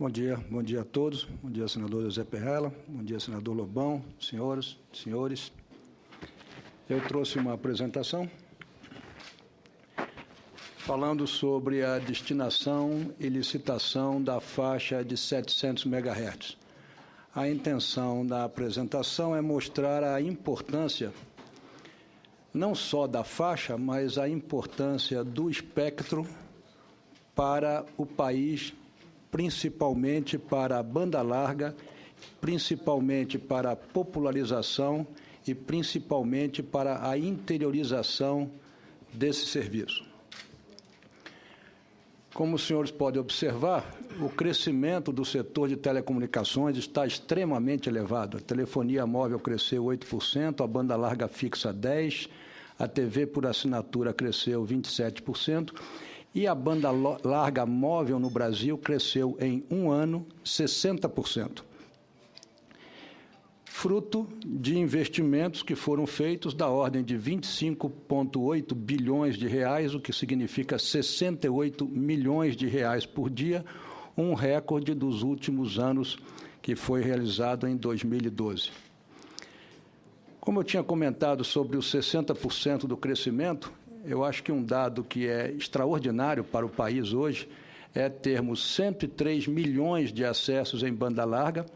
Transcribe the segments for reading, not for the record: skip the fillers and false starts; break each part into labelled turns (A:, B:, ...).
A: Bom dia a todos. Bom dia, senador José Perrella. Bom dia, senador Lobão, senhoras, senhores. Eu trouxe uma apresentação falando sobre a destinação e licitação da faixa de 700 MHz. A intenção da apresentação é mostrar a importância não só da faixa, mas a importância do espectro para o país, principalmente para a banda larga, principalmente para a popularização e principalmente para a interiorização desse serviço. Como os senhores podem observar, o crescimento do setor de telecomunicações está extremamente elevado. A telefonia móvel cresceu 8%, a banda larga fixa 10%, a TV por assinatura cresceu 27%, e a banda larga móvel no Brasil cresceu em um ano 60%. Fruto de investimentos que foram feitos da ordem de 25,8 bilhões de reais, o que significa 68 milhões de reais por dia, um recorde dos últimos anos que foi realizado em 2012. Como eu tinha comentado sobre os 60% do crescimento, eu acho que um dado que é extraordinário para o país hoje é termos 103 milhões de acessos em banda larga,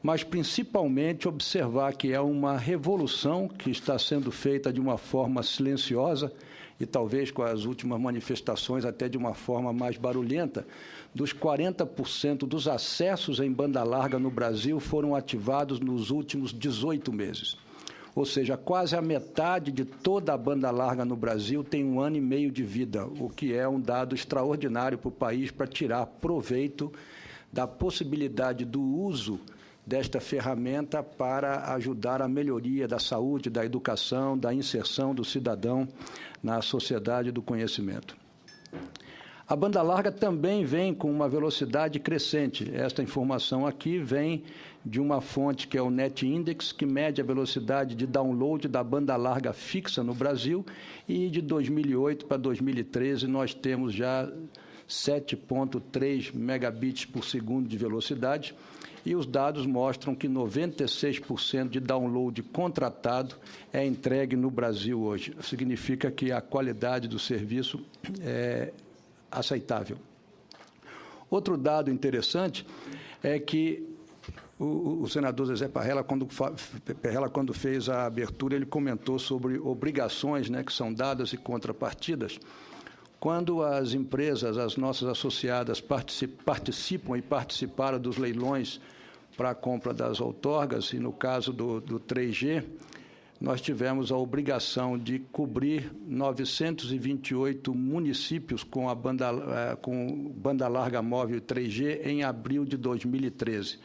A: mas principalmente observar que é uma revolução que está sendo feita de uma forma silenciosa e talvez com as últimas manifestações até de uma forma mais barulhenta. Dos 40% dos acessos em banda larga no Brasil foram ativados nos últimos 18 meses. Ou seja, quase a metade de toda a banda larga no Brasil tem 1 ano e meio de vida, o que é um dado extraordinário para o país para tirar proveito da possibilidade do uso desta ferramenta para ajudar a melhoria da saúde, da educação, da inserção do cidadão na sociedade do conhecimento. A banda larga também vem com uma velocidade crescente. Esta informação aqui vem de uma fonte que é o Net Index, que mede a velocidade de download da banda larga fixa no Brasil, e de 2008 para 2013 nós temos já 7,3 megabits por segundo de velocidade, e os dados mostram que 96% de download contratado é entregue no Brasil hoje. Significa que a qualidade do serviço é aceitável. Outro dado interessante é que o senador José Perrella, quando fez a abertura, ele comentou sobre obrigações, que são dadas e contrapartidas. Quando as empresas, as nossas associadas, participam e participaram dos leilões para a compra das outorgas, e no caso do 3G, nós tivemos a obrigação de cobrir 928 municípios com banda larga móvel 3G em abril de 2013.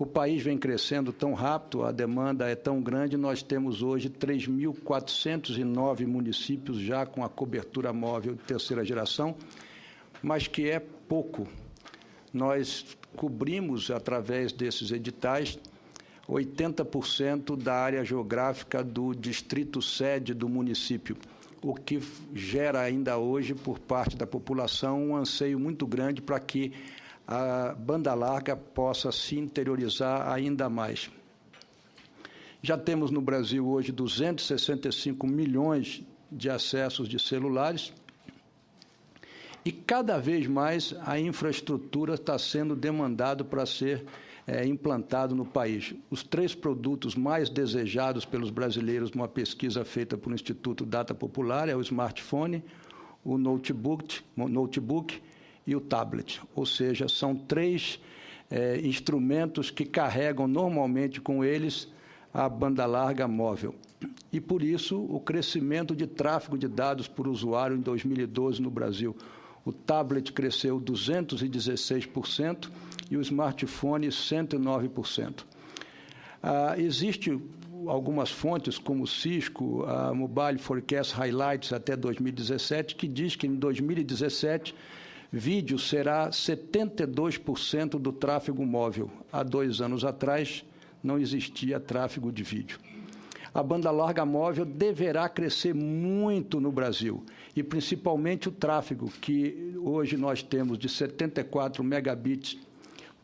A: O país vem crescendo tão rápido, a demanda é tão grande, nós temos hoje 3.409 municípios já com a cobertura móvel de terceira geração, mas que é pouco. Nós cobrimos, através desses editais, 80% da área geográfica do distrito sede do município, o que gera ainda hoje, por parte da população, um anseio muito grande para que a banda larga possa se interiorizar ainda mais. Já temos no Brasil hoje 265 milhões de acessos de celulares e cada vez mais a infraestrutura está sendo demandada para ser implantado no país. Os 3 produtos mais desejados pelos brasileiros numa pesquisa feita por um Instituto Data Popular é o smartphone, o notebook e o tablet, ou seja, são 3 instrumentos que carregam normalmente com eles a banda larga móvel. E, por isso, o crescimento de tráfego de dados por usuário em 2012 no Brasil. O tablet cresceu 216% e o smartphone 109%. Existe algumas fontes, como o Cisco, a Mobile Forecast Highlights até 2017, que diz que em 2017 vídeo será 72% do tráfego móvel. Há 2 anos atrás, não existia tráfego de vídeo. A banda larga móvel deverá crescer muito no Brasil, e principalmente o tráfego, que hoje nós temos de 74 megabits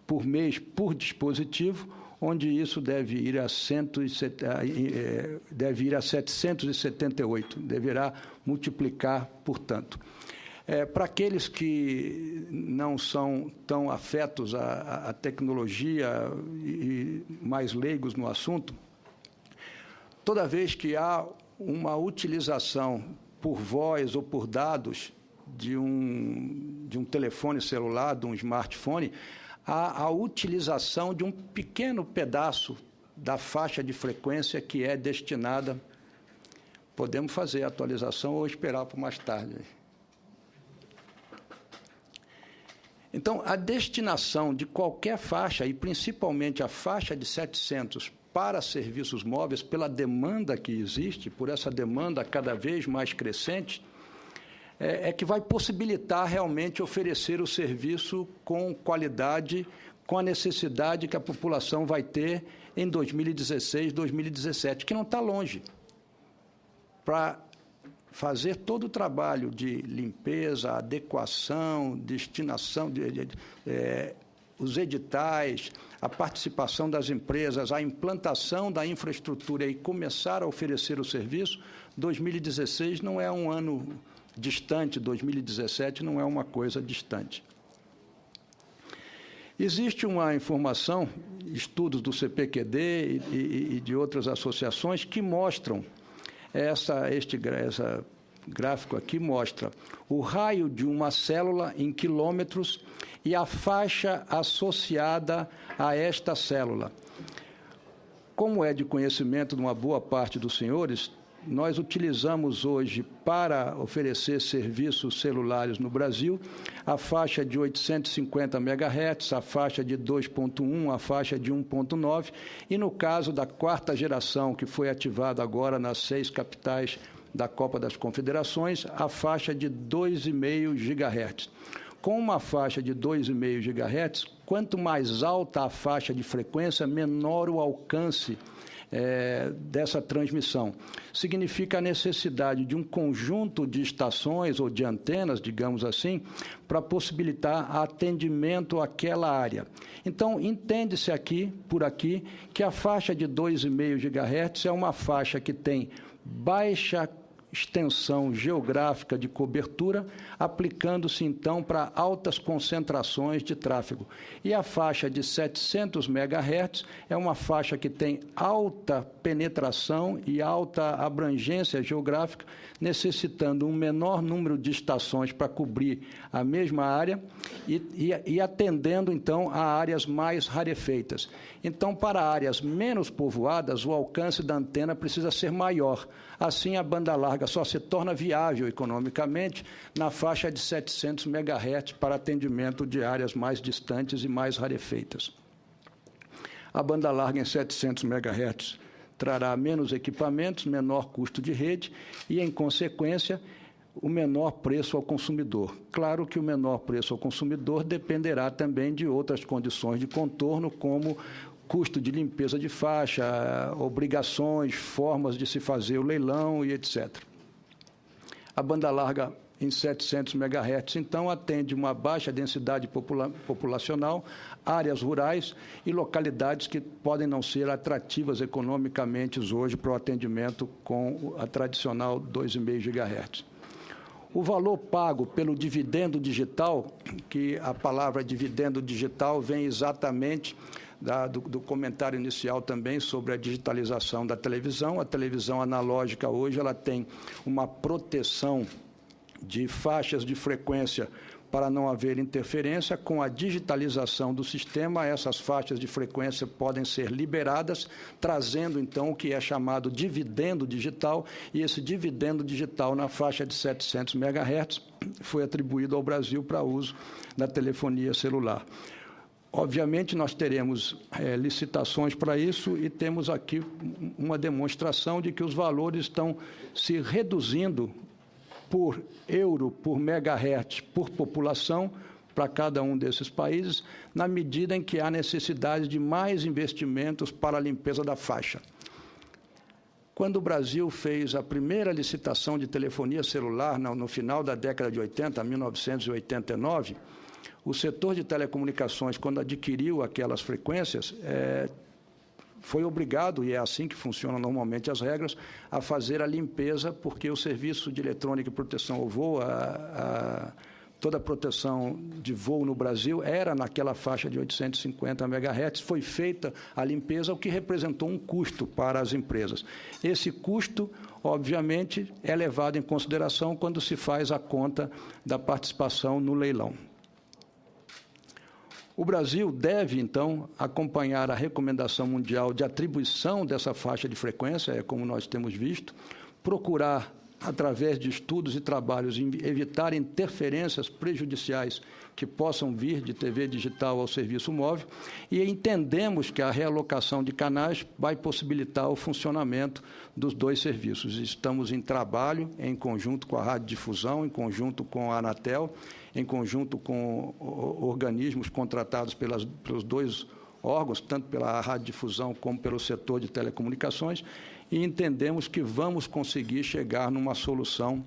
A: por mês por dispositivo, onde isso deve ir a 778, deverá multiplicar, portanto. Para aqueles que não são tão afetos à tecnologia e mais leigos no assunto, toda vez que há uma utilização por voz ou por dados de um telefone celular, de um smartphone, há a utilização de um pequeno pedaço da faixa de frequência que é destinada. Podemos fazer a atualização ou esperar para mais tarde. Então, a destinação de qualquer faixa, e principalmente a faixa de 700 para serviços móveis, pela demanda que existe, por essa demanda cada vez mais crescente, é que vai possibilitar realmente oferecer o serviço com qualidade, com a necessidade que a população vai ter em 2016, 2017, que não está longe, para fazer todo o trabalho de limpeza, adequação, destinação, os editais, a participação das empresas, a implantação da infraestrutura e começar a oferecer o serviço. 2016 não é um ano distante, 2017 não é uma coisa distante. Existe uma informação, estudos do CPQD e de outras associações que mostram, esse gráfico aqui mostra o raio de uma célula em quilômetros e a faixa associada a esta célula. Como é de conhecimento de uma boa parte dos senhores, nós utilizamos hoje para oferecer serviços celulares no Brasil a faixa de 850 MHz, a faixa de 2.1, a faixa de 1.9 e no caso da quarta geração que foi ativada agora nas 6 capitais da Copa das Confederações, a faixa de 2,5 GHz. Com uma faixa de 2,5 GHz, quanto mais alta a faixa de frequência, menor o alcance dessa transmissão. Significa a necessidade de um conjunto de estações ou de antenas, digamos assim, para possibilitar atendimento àquela área. Então, entende-se por aqui, que a faixa de 2,5 GHz é uma faixa que tem baixa extensão geográfica de cobertura, aplicando-se, então, para altas concentrações de tráfego. E a faixa de 700 MHz é uma faixa que tem alta penetração e alta abrangência geográfica, necessitando um menor número de estações para cobrir a mesma área e atendendo, então, a áreas mais rarefeitas. Então, para áreas menos povoadas, o alcance da antena precisa ser maior. Assim, a banda larga só se torna viável economicamente na faixa de 700 MHz para atendimento de áreas mais distantes e mais rarefeitas. A banda larga em 700 MHz trará menos equipamentos, menor custo de rede e, em consequência, o menor preço ao consumidor. Claro que o menor preço ao consumidor dependerá também de outras condições de contorno, como custo de limpeza de faixa, obrigações, formas de se fazer o leilão e etc. A banda larga em 700 MHz, então, atende uma baixa densidade populacional, áreas rurais e localidades que podem não ser atrativas economicamente hoje para o atendimento com a tradicional 2,5 GHz. O valor pago pelo dividendo digital, que a palavra dividendo digital vem exatamente do comentário inicial também sobre a digitalização da televisão. A televisão analógica hoje ela tem uma proteção de faixas de frequência para não haver interferência. Com a digitalização do sistema, essas faixas de frequência podem ser liberadas, trazendo, então, o que é chamado dividendo digital, e esse dividendo digital na faixa de 700 MHz foi atribuído ao Brasil para uso na telefonia celular. Obviamente, nós teremos licitações para isso e temos aqui uma demonstração de que os valores estão se reduzindo por euro, por megahertz, por população, para cada um desses países, na medida em que há necessidade de mais investimentos para a limpeza da faixa. Quando o Brasil fez a primeira licitação de telefonia celular, no final da década de 80, 1989, O setor de telecomunicações, quando adquiriu aquelas frequências, foi obrigado, e é assim que funcionam normalmente as regras, a fazer a limpeza, porque o serviço de eletrônica e proteção ao voo, toda a proteção de voo no Brasil era naquela faixa de 850 MHz, foi feita a limpeza, o que representou um custo para as empresas. Esse custo, obviamente, é levado em consideração quando se faz a conta da participação no leilão. O Brasil deve, então, acompanhar a recomendação mundial de atribuição dessa faixa de frequência, como nós temos visto, procurar, através de estudos e trabalhos, evitar interferências prejudiciais que possam vir de TV digital ao serviço móvel, e entendemos que a realocação de canais vai possibilitar o funcionamento dos dois serviços. Estamos em trabalho, em conjunto com a Radiodifusão, em conjunto com a Anatel, em conjunto com organismos contratados pelos dois órgãos, tanto pela Radiodifusão como pelo setor de telecomunicações, e entendemos que vamos conseguir chegar numa solução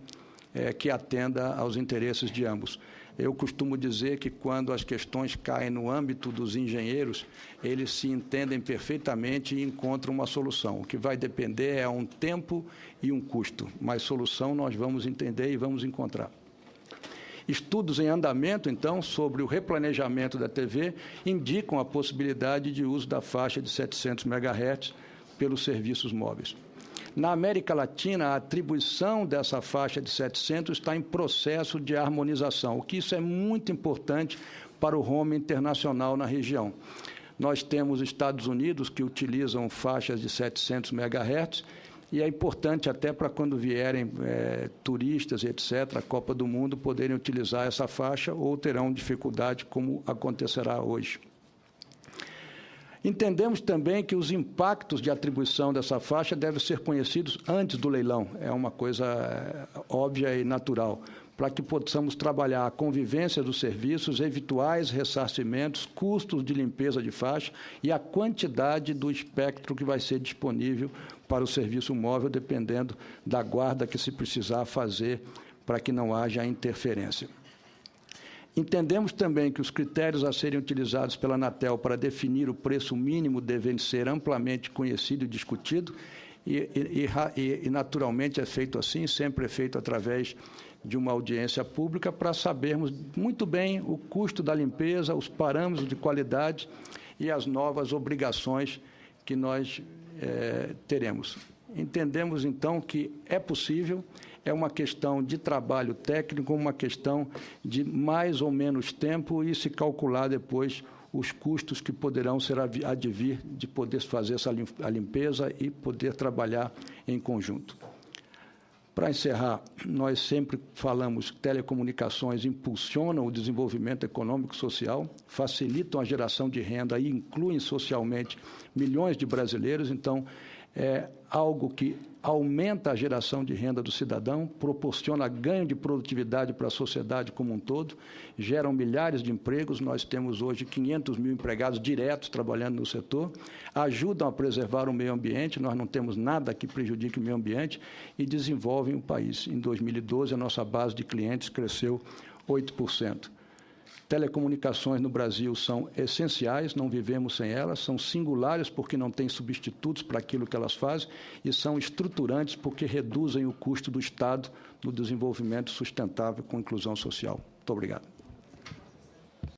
A: que atenda aos interesses de ambos. Eu costumo dizer que quando as questões caem no âmbito dos engenheiros, eles se entendem perfeitamente e encontram uma solução. O que vai depender é um tempo e um custo, mas solução nós vamos entender e vamos encontrar. Estudos em andamento, então, sobre o replanejamento da TV indicam a possibilidade de uso da faixa de 700 MHz pelos serviços móveis. Na América Latina, a atribuição dessa faixa de 700 está em processo de harmonização, o que isso é muito importante para o roaming internacional na região. Nós temos Estados Unidos que utilizam faixas de 700 MHz, e é importante até para quando vierem turistas, etc., a Copa do Mundo, poderem utilizar essa faixa ou terão dificuldade, como acontecerá hoje. Entendemos também que os impactos de atribuição dessa faixa devem ser conhecidos antes do leilão, é uma coisa óbvia e natural, para que possamos trabalhar a convivência dos serviços, eventuais ressarcimentos, custos de limpeza de faixa e a quantidade do espectro que vai ser disponível para o serviço móvel, dependendo da guarda que se precisar fazer para que não haja interferência. Entendemos também que os critérios a serem utilizados pela Anatel para definir o preço mínimo devem ser amplamente conhecido e discutido, e naturalmente é feito assim, sempre é feito através de uma audiência pública, para sabermos muito bem o custo da limpeza, os parâmetros de qualidade e as novas obrigações que nós teremos. Entendemos, então, que é possível, é uma questão de trabalho técnico, uma questão de mais ou menos tempo e se calcular depois os custos que poderão ser advir de poder fazer a limpeza e poder trabalhar em conjunto. Para encerrar, nós sempre falamos que telecomunicações impulsionam o desenvolvimento econômico e social, facilitam a geração de renda e incluem socialmente milhões de brasileiros, então é algo que aumenta a geração de renda do cidadão, proporciona ganho de produtividade para a sociedade como um todo, geram milhares de empregos, nós temos hoje 500 mil empregados diretos trabalhando no setor, ajudam a preservar o meio ambiente, nós não temos nada que prejudique o meio ambiente e desenvolvem o país. Em 2012, a nossa base de clientes cresceu 8%. Telecomunicações no Brasil são essenciais, não vivemos sem elas, são singulares porque não têm substitutos para aquilo que elas fazem e são estruturantes porque reduzem o custo do Estado no desenvolvimento sustentável com inclusão social. Muito obrigado.